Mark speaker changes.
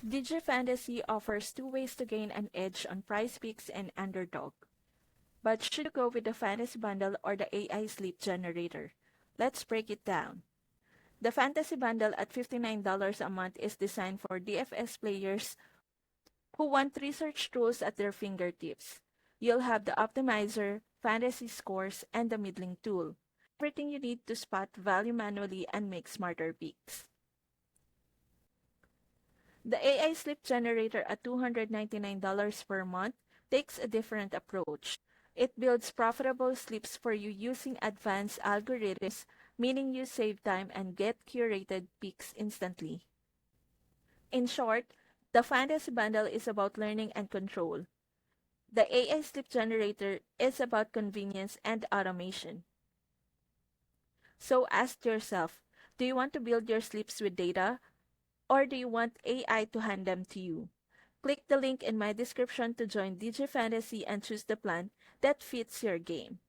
Speaker 1: DG Fantasy offers two ways to gain an edge on Prize Picks and Underdog. But should you go with the Fantasy Bundle or the AI Sleep Generator? Let's break it down. The Fantasy Bundle at $59 a month is designed for DFS players who want research tools at their fingertips. You'll have the optimizer, fantasy scores, and the middling tool. Everything you need to spot value manually and make smarter picks. The AI Sleep Generator at $299 per month takes a different approach. It builds profitable sleeps for you using advanced algorithms, meaning you save time and get curated picks instantly. In short, the Fantasy Bundle is about learning and control. The AI Sleep Generator is about convenience and automation. So ask yourself, do you want to build your sleeps with data, or do you want AI to hand them to you? Click the link in my description to join DG Fantasy and choose the plan that fits your game.